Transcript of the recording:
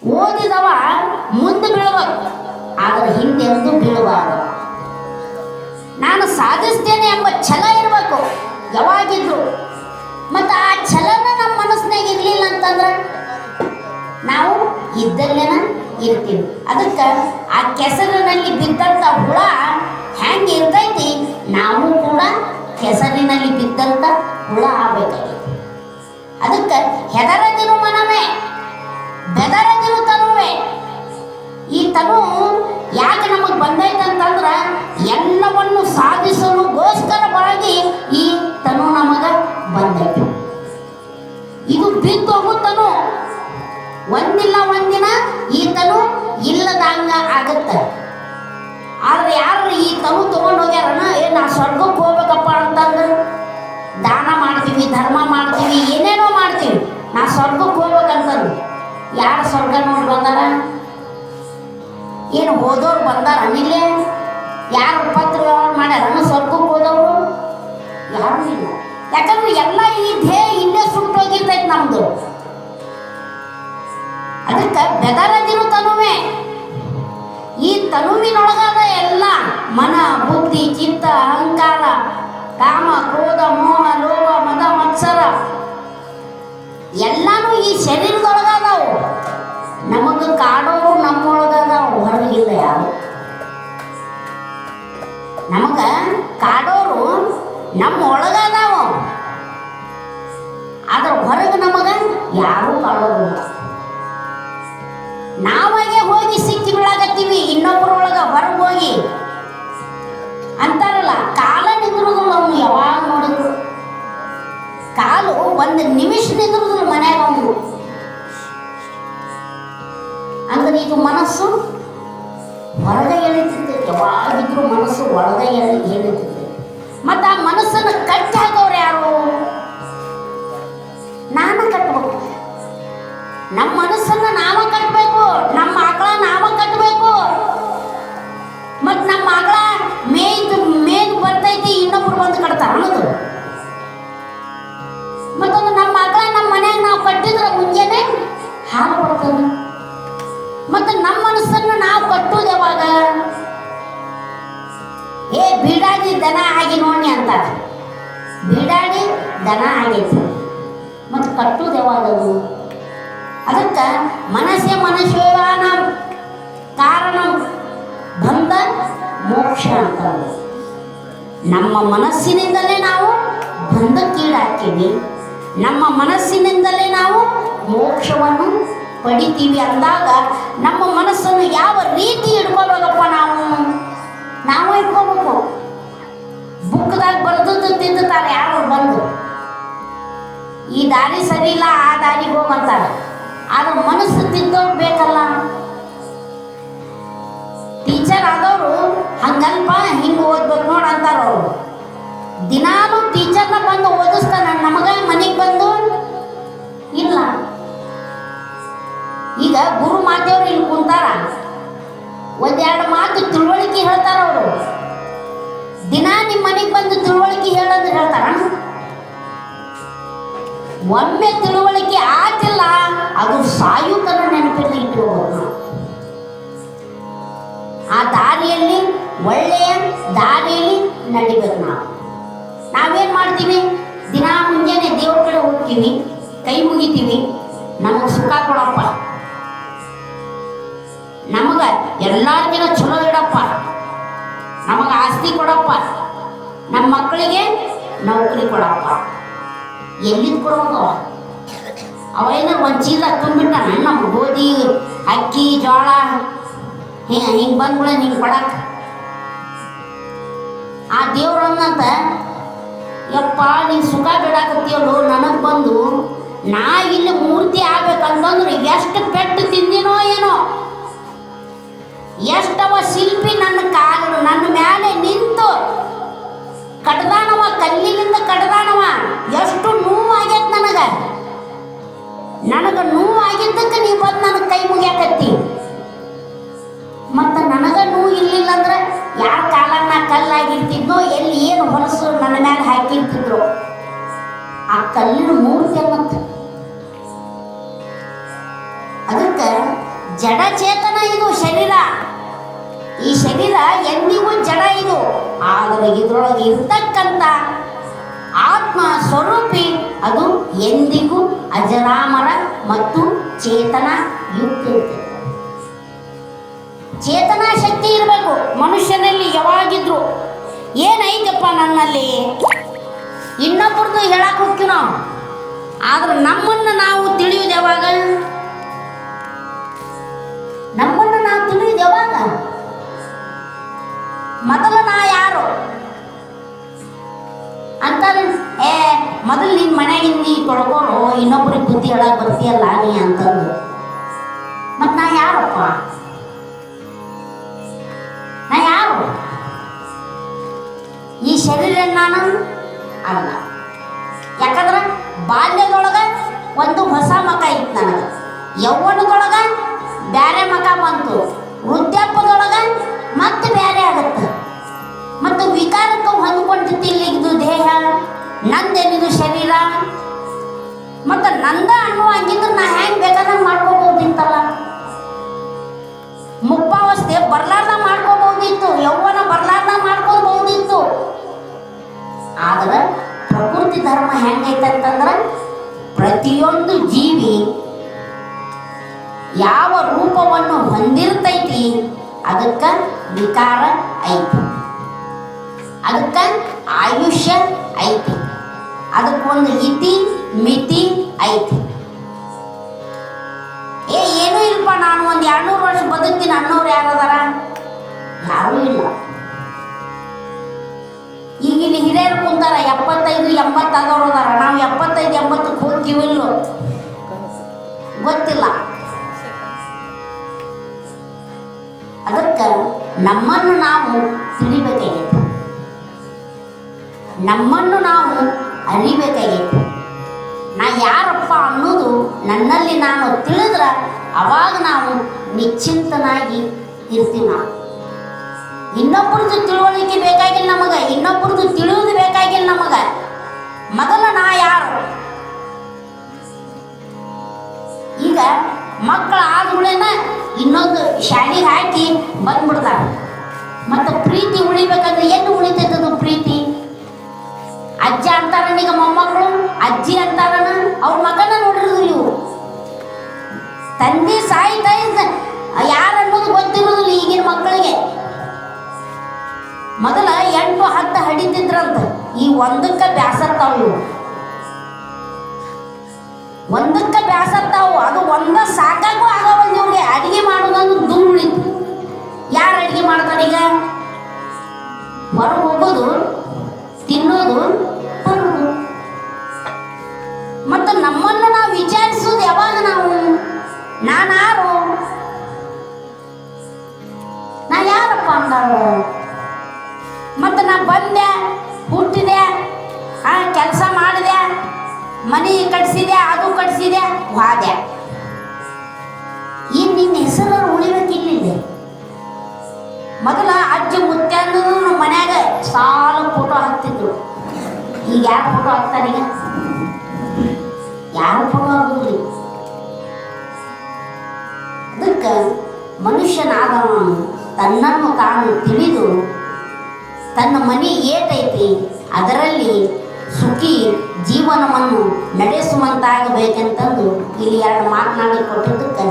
ಓದಿದವ ಮುಂದೆ ಬೀಳಬೇಕು, ಆದರೆ ಹಿಂದೆ ಎಂದೂ ಬೀಳಬಾರದು. ನಾನು ಸಾಧಿಸ್ತೇನೆ ಎಂಬ ಛಲ ಇರಬೇಕು ಯಾವಾಗಿದ್ರು. ಮತ್ತು ಆ ಛಲನ ನಮ್ಮ ಮನಸ್ಸಿನಾಗ ಇರಲಿಲ್ಲ ಅಂತಂದ್ರೆ ನಾವು ಇದ್ದಲ್ಲೇನ ಇರ್ತೀವಿ. ಅದಕ್ಕೆ ಆ ಕೆಸರಿನಲ್ಲಿ ಬಿದ್ದಂಥ ಹುಳ ಹೆಂಗೆ ಇರ್ತೈತಿ, ನಾವು ಕೂಡ ಕೆಸರಿನಲ್ಲಿ ಬಿದ್ದಂಥ ಹುಳ ಆಗಬೇಕಾಗಿ. ಅದಕ್ಕೆ ಹೆದರದಿರು ಮನವೇ, ಬೆದರದಿರು ತನುವೆ. ಈ ತನು ಯಾಕೆ ನಮಗೆ ಬಂದೈತಂತಂದ್ರೆ ಎಲ್ಲವನ್ನು ಸಾಧಿಸಲುಗೋಸ್ಕರವಾಗಿ ಈ ತನು ನಮಗೆ ಬಂದೈತೆ. ಇದು ಬಿದ್ದು ಹೋಗುತ್ತನು, ಒಂದಿಲ್ಲ ಒಂದಿನ ಈ ತನು ಇಲ್ಲದಂಗ ಆಗತ್ತೆ. ಆದ್ರೆ ಯಾರು ಈ ತನು ತಗೊಂಡು ಹೋಗ್ಯಾರನ, ನಾ ಸ್ವರ್ಗಕ್ಕೆ ಹೋಗ್ಬೇಕಪ್ಪ ಅಂತಂದ್ರೆ ದಾನ ಮಾಡ್ತೀವಿ, ಧರ್ಮ ಮಾಡ್ತೀವಿ, ಏನೇನೋ ಮಾಡ್ತೀವಿ, ನಾ ಸ್ವರ್ಗಕ್ಕೆ ಹೋಗ್ಬೇಕಂತಂದು ಯಾರು ಸ್ವರ್ಗ ನೋಡಿ ಬಂದಾರ? ಏನು ಹೋದವ್ರು ಬಂದಾರ? ಇಲ್ಲೇ ಯಾರು ಪತ್ರ ವ್ಯವಹಾರ ಮಾಡ್ಯಾರ ಸ್ವರ್ಗಕ್ಕೆ ಹೋದವರು? ಯಾರು ಇಲ್ಲ. ಯಾಕಂದ್ರೆ ಎಲ್ಲ ಈ ಧ್ಯೇಯ ಇಲ್ಲೇ ಸುಟ್ಟೋಗಿರ್ತೈತೆ ನಮ್ದು. ಅದಕ್ಕೆ ಬೆದರದಿರು ತನುವೆ. ಈ ತನುವಿನೊಳಗಾದ ಎಲ್ಲ ಮನ, ಬುದ್ಧಿ, ಚಿತ್ತ, ಅಹಂಕಾರ, ಕಾಮ, ಕ್ರೋಧ, ಮೋಹ, ಲೋಭ, ಮದ, ಮತ್ಸರ ಎಲ್ಲಾನು ಈ ಶರೀರದೊಳಗಾದವು. ನಮಗೆ ಕಾಡೋರು ನಮ್ಮೊಳಗಾದವು, ಹೊರಗಿಲ್ಲ ಯಾರು. ನಮಗ ಕಾಡೋರು ನಮ್ಮ ಒಳಗಾದವು, ಆದ್ರೆ ಹೊರಗೆ ನಮಗ ಯಾರೂ ಕಾಡೋದಿಲ್ಲ. ನಾವಾಗೆ ಹೋಗಿ ಸಿಕ್ಕಿ ಬೀಳಾಕತ್ತೀವಿ ಇನ್ನೊಬ್ಬರೊಳಗ. ಹೊರಗೆ ಹೋಗಿ ಅಂತಾರಲ್ಲ, ಕಾಲ ನಿಂದ್ರುದಿಲ್ಲ ಅವನು. ಯಾವಾಗ ನೋಡಿದ್ರು ಕಾಲು ಒಂದು ನಿಮಿಷ ನಿಂದ್ರುದಿಲ್ಲ ಮನ್ಯಾಗ ಅವನು. ಅಂದ್ರೆ ಇದು ಮನಸ್ಸು ಹೊರಗೆ ಎಳಿತೈತೆ, ಯಾವಾಗಿದ್ರು ಮನಸ್ಸು ಒಳಗೆ ಎಳಿತೈತೆ. ಮತ್ತು ಆ ಮನಸ್ಸನ್ನು ಕಟ್ಟಿ ಹಾಕೋರು ಯಾರು? ನಾನು ಕಟ್ಟಬೇಕು. ನಮ್ಮ ಮನಸ್ಸನ್ನು ನಾವ ಕಟ್ಟಬೇಕು, ನಮ್ಮ ಮಕ್ಕಳ ನಾವ ಕಟ್ಟಬೇಕು. ಮತ್ತು ನಮ್ಮ ಮಗಳ ಮೇದ್ ಬರ್ತೈತಿ, ಇನ್ನೊಬ್ರು ಬಂದು ಕಟ್ತಾರ ಅನ್ನೋದು. ಮತ್ತೊಂದು ನಮ್ಮ ಮಗಳ ನಮ್ಮ ಮನ್ಯಾಗ ನಾವು ಕಟ್ಟಿದ್ರೆ ಮುಂಜಾನೆ ಹಾಲು ಬರ್ತದೆ. ಮತ್ತು ನಮ್ಮ ಮನಸ್ಸನ್ನು ನಾವು ಕಟ್ಟೋದು ಯಾವಾಗ? ಬೀಡಾಡಿ ದನ ಆಗಿ ನೋಡಿ ಅಂತಾರೆ. ಬೀಡಾಡಿ ದನ ಆಗೈತಿ, ಮತ್ತು ಕಟ್ಟೋದು ಯಾವಾಗದು? ಅದಕ್ಕೆ ಮನಸ್ಸೇ ಮನಸ್ಸೇವಾನ ಕಾರಣ ಬಂಧ ಮೋಕ್ಷ ಅಂತಂದು. ನಮ್ಮ ಮನಸ್ಸಿನಿಂದಲೇ ನಾವು ಬಂಧಕ್ಕೀಡಾಗ್ತೀವಿ, ನಮ್ಮ ಮನಸ್ಸಿನಿಂದಲೇ ನಾವು ಮೋಕ್ಷವನ್ನು ಪಡಿತೀವಿ ಅಂದಾಗ ನಮ್ಮ ಮನಸ್ಸನ್ನು ಯಾವ ರೀತಿ ಇಟ್ಕೋಬೇಕಪ್ಪ? ನಾವು ಇಟ್ಕೋಬೇಕು. ಬುಕ್ದಾಗ ಬರೆದದ್ದು ತಿಂದುತ್ತಾರೆ ಯಾರು ಬಂದು, ಈ ದಾರಿ ಸರಿ ಇಲ್ಲ, ಆ ದಾರಿಗೆ ಹೋಗಂತಾರೆ. ಆದ್ರೆ ಮನಸ್ಸು ತಿದ್ದವ್ರು ಬೇಕಲ್ಲ. ಟೀಚರ್ ಆದವರು ಹಂಗಲ್ಪ ಹಿಂಗೆ ಓದ್ಬೇಕು ನೋಡಿ ಅಂತಾರ. ಅವರು ದಿನಾನು ಟೀಚರ್ನ ಬಂದು ಓದಿಸ್ತಾನ, ನಮಗ ಮನೆಗೆ ಬಂದು ಇಲ್ಲ. ಈಗ ಗುರು ಮಾತೆಯವರು ಇಲ್ಲಿ ಕುಂತಾರ, ಒಂದೆರಡು ಮಾತು ತಿಳುವಳಿಕೆ ಹೇಳ್ತಾರ. ಅವರು ದಿನ ನಿಮ್ಮ ಮನೆಗೆ ಬಂದು ತಿಳುವಳಿಕೆ ಹೇಳೋದು ಹೇಳ್ತಾರ. ಒಮ್ಮೆ ತಿಳುವಳಿಕೆ ಆಗಿಲ್ಲ, ಅದು ಸಾಯುತನ ನೆನಪಿನಲ್ಲಿ ಇಟ್ಟುಕೋಬೇಕು. ಆ ದಾರಿಯಲ್ಲಿ, ಒಳ್ಳೆಯ ದಾರಿಯಲ್ಲಿ ನಡಿಬೇಕು. ನಾವೇನು ಮಾಡ್ತೀವಿ? ದಿನ ಮುಂಜಾನೆ ದೇವ್ರ ಕಡೆ ಹೋಗ್ತೀವಿ, ಕೈ ಮುಗಿತೀವಿ, ನಮಗೆ ಸುಖ ಕೊಡಪ್ಪ, ನಮಗ ಎಲ್ಲರಿಗಿನ ಚಲೋ ಇಡಪ್ಪ, ನಮಗೆ ಆಸ್ತಿ ಕೊಡಪ್ಪ, ನಮ್ಮ ಮಕ್ಕಳಿಗೆ ನೌಕರಿ ಕೊಡಪ್ಪ. ಎಲ್ಲಿಂದ ಕೊಡೋದು? ಅವೇನ ಒಂದು ಚೀಲ ತುಂಬಿಟ್ಟಾನ ನಮ್ಮ ಗೋಧಿ, ಅಕ್ಕಿ, ಜೋಳ ಹಿಂಗೆ ಬಂದ್ಬಿಡ ಹಿಂಗೆ ಕೊಡಕ್ಕೆ. ಆ ದೇವ್ರನ್ನಂತ, ಯಪ್ಪ ನೀನು ಸುಖ ಬಿಡಾಕತ್ತೀಯಲ್ಲೋ, ನನಗೆ ಬಂದು ನಾ ಇಲ್ಲಿ ಮೂರ್ತಿ ಆಗ್ಬೇಕಂತಂದ್ರೆ ಎಷ್ಟು ಪೆಟ್ಟು ತಿಂದಿನೋ ಏನೋ. ಎಷ್ಟವ ಶಿಲ್ಪಿ ನನ್ನ ಮೇಲೆ ನಿಂತು ಕಡ್ದಾನವ, ಕಲ್ಲಿನಿಂದ ಕಡ್ದಾನವ. ಎಷ್ಟು ನೋವಾಗೈತೆ ನನಗೆ ನೋವಾಗಿದ್ದಕ್ಕೆ ನೀವು ಬಂದು ನನಗೆ ಕೈ ಮುಗಿಯಾಕತ್ತಿ. ಮತ್ತು ನನಗೆ ನೋವು ಇರಲಿಲ್ಲ ಅಂದ್ರೆ ಯಾರ ಕಾಲಾಗ ನಾ ಕಲ್ಲಾಗಿರ್ತಿದ್ನೋ, ಎಲ್ಲಿ ಏನು ಹೊಲಸು ನನ್ನ ಮ್ಯಾಲೆ ಹಾಕಿರ್ತಿದ್ರು, ಆ ಕಲ್ಲಿನ ಮೂರ್ತಿ ಅನ್ನತ್ತೆ. ಅದಕ್ಕೆ ಜಡ ಚೇತನ ಇದು ಶರೀರ. ಈ ಶರೀರ ಎಂದಿಗೂ ಜಡ ಇದು. ಆದರೆ ಇದರೊಳಗೆ ಇರ್ತಕ್ಕಂಥ ಆತ್ಮ ಸ್ವರೂಪಿ ಅದು ಎಂದಿಗೂ ಅಜರಾಮರ ಮತ್ತು ಚೇತನ ಯುಕ್ತ ಇರ್ತದೆ. ಚೇತನಾ ಶಕ್ತಿ ಇರಬೇಕು ಮನುಷ್ಯನಲ್ಲಿ ಯಾವಾಗಿದ್ರು. ಏನೈತಪ್ಪ ನನ್ನಲ್ಲಿ ಇನ್ನೊಬ್ಬರದು ಹೇಳಕ್ಕೆ ಹೋಗ್ತೀವಿ ನಾವು. ಆದ್ರೆ ನಮ್ಮನ್ನು ನಾವು ತಿಳಿಯುವುದು ಯಾವಾಗ? ನಮ್ಮನ್ನು ನಾವು ತಿಳಿಯುವುದು ಯಾವಾಗ? ಮೊದಲು ನಾ ಯಾರು ಅಂತಾರೆ. ಮೊದಲು ನಿನ್ನ ಮನೆಗಿಂದ ನೀ ತೊಳ್ಕೊರು, ಇನ್ನೊಬ್ಬರಿಗೆ ಬುದ್ಧಿ ಹೇಳಕ್ ಬರ್ತೀಯಲ್ಲ ನೀ ಅಂತಂದು. ಮತ್ ನಾ ಯಾರಪ್ಪ? ನಾ ಯಾರು? ಈ ಶರೀರ ನಾನು ಅಲ್ಲ. ಯಾಕಂದ್ರೆ ಬಾಲ್ಯದೊಳಗ ಒಂದು ಹೊಸ ಮಕ ಇತ್ತು ನನಗೆ, ಯೌವನದೊಳಗ ಬ್ಯಾರೆ ಮಕ ಬಂತು, ವೃದ್ಧಾಪ್ಯದೊಳಗ ಮತ್ತೆ ಬ್ಯಾರೆ ಆಗತ್ತೆ. ಮತ್ತು ವಿಕಾರಕ್ಕೆ ಹೊಂದ್ಕೊಂಡಿತ್ತಿಲ್ಲ ಇದು ದೇಹ, ನಂದೇನಿದು ಶರೀರ. ಮತ್ತು ನಂದ ಅನ್ನುವ ಹಂಗಿದ್ರೆ ನಾ ಹೆಂಗೆ ಬೇಕಾದಂಗೆ ಮಾಡ್ಕೋಬಹುದಿತ್ತಲ್ಲ. ಮುಪ್ಪಾವಸ್ಥೆ ಬರ್ಲಾರ್ದ ಮಾಡ್ಕೋಬಹುದಿತ್ತು, ಯೌವನ ಬರ್ಲಾರ್ದ ಮಾಡ್ಕೋಬಹುದಿತ್ತು. ಆದ್ರೆ ಪ್ರಕೃತಿ ಧರ್ಮ ಹೆಂಗೈತಂತಂದ್ರೆ ಪ್ರತಿಯೊಂದು ಜೀವಿ ಯಾವ ರೂಪವನ್ನು ಹೊಂದಿರ್ತೈತಿ ಅದಕ್ಕೆ ವಿಕಾರ ಐತಿ, ಅದಕ್ಕೆ ಆಯುಷ್ಯ ಐತಿ, ಅದಕ್ಕೊಂದು ಇತಿ ಮಿತಿ ಐತಿ. ಏನೂ ಇಲ್ಲಪ್ಪ ನಾನು ಒಂದು 200 ವರ್ಷ ಬದುಕ್ತೀನಿ ಅನ್ನೋರು ಯಾರದಾರ? ಯಾರೂ ಇಲ್ಲ. ಈಗ ಇಲ್ಲಿ ಹಿರಿಯರು ಕುಂತಾರ 75 80 ಆದವ್ರು ಅದಾರ. ನಾವು 75 80ಕ್ಕೆ ಹೋಗ್ತೀವಿಲ್ಲೋ ಗೊತ್ತಿಲ್ಲ. ಅದಕ್ಕೆ ನಮ್ಮನ್ನು ನಾವು ತಿಳಿಬೇಕಾಗೈತಿ, ನಮ್ಮನ್ನು ನಾವು ಅರಿಬೇಕಾಗೈತಿ. ನಾ ಯಾರಪ್ಪ ಅನ್ನೋದು ನನ್ನಲ್ಲಿ ನಾನು ತಿಳಿದ್ರೆ ಅವಾಗ ನಾವು ನಿಶ್ಚಿಂತನಾಗಿ ಇರ್ತೀವಿ. ನಾವು ಇನ್ನೊಬ್ಬರದ್ದು ತಿಳುವಳಿಕೆ ಬೇಕಾಗಿಲ್ಲ ನಮಗೆ, ಇನ್ನೊಬ್ಬರದ್ದು ತಿಳಿಯೋದು ಬೇಕಾಗಿಲ್ಲ ನಮಗೆ. ಮೊದಲು ನಾ ಯಾರು? ಈಗ ಮಕ್ಕಳು ಆದ್ಗಳೇನ ಇನ್ನೊಂದು ಶಾಲೆಗೆ ಹಾಕಿ ಬಂದ್ಬಿಡ್ತಾರೆ. ಮತ್ತು ಪ್ರೀತಿ ಉಳಿಬೇಕಂದ್ರೆ ಏನು ಉಳಿತೈತದು ಪ್ರೀತಿ? ಅಜ್ಜ ಅಂತಾರನ ಈಗ ಮೊಮ್ಮಕ್ಕಳು, ಅಜ್ಜಿ ಅಂತಾರನ ಅವ್ರ ಮಗನ ನೋಡಿರೋದು ಇವು. ತಂದೆ ಸಾಯ್ತಾ ಇದ್ದ ಯಾರು ಅನ್ನೋದು ಗೊತ್ತಿರೋದಿಲ್ಲ ಈಗಿನ ಮಕ್ಕಳಿಗೆ. ಮೊದಲ 8 10 ಹಡಿತಿದ್ರಂತ, ಈ ಒಂದಕ್ಕೆ ಬ್ಯಾಸರ್ತಾವ ಇವು, ಒಂದಕ್ಕೆ ಬ್ಯಾಸರ್ತಾವು. ಅದು ಒಂದ ಸಾಕಾಗೂ ಆಗವಲ್ದು ಇವ್ರಿಗೆ. ಅಡಿಗೆ ಮಾಡೋದಂದ್ರೆ ದೂರ ಉಳಿತು. ಯಾರು ಅಡಿಗೆ ಮಾಡ್ತಾರೆ ಈಗ? ಹೊರಗೆ ಹೋಗೋದು, ತಿನ್ನೋದು, ಬರೋದು. ಮತ್ತು ನಮ್ಮನ್ನು ನಾವು ವಿಚಾರಿಸೋದು ಯಾವಾಗ? ನಾವು ನಾನಾರು? ನಾ ಯಾರಪ್ಪ ಅಂದಾರು? ಮತ್ತು ನಾ ಬಂದೆ, ಹುಟ್ಟಿದೆ, ಕೆಲಸ ಮಾಡಿದೆ, ಮನೆ ಕಟ್ಸಿದೆ, ಅದು ಕಟ್ಸಿದೆ, ವಾದೆ. ಈಗ ನಿನ್ನ ಹೆಸರು ಉಳಿಬೇಕಿಲ್ಲ. ಮೊದಲ ಅಜ್ಜಿ ಮುತ್ಯಾನು ಮನ್ಯಾಗ ಸಾಲು ಫೋಟೋ ಹಾಕ್ತಿದ್ರು. ಈಗ ಯಾರು ಫೋಟೋ ಹಾಕ್ತಾರೆ? ಈಗ ಯಾರು ಫೋಟೋ ಹಾಕೋದ್ರಿ? ಅದಕ್ಕೆ ಮನುಷ್ಯನಾದವನು ತನ್ನನ್ನು ತಾನು ತಿಳಿದು ತನ್ನ ಮನೆ ಏಟೈತಿ ಅದರಲ್ಲಿ ಸುಖಿ ಜೀವನವನ್ನು ನಡೆಸುವಂತಾಗಬೇಕೆಂತಂದು ಇಲ್ಲಿ 2 ಮಾತನಾಡಿ ಕೊಟ್ಟಿದ್ದಕ್ಕೆ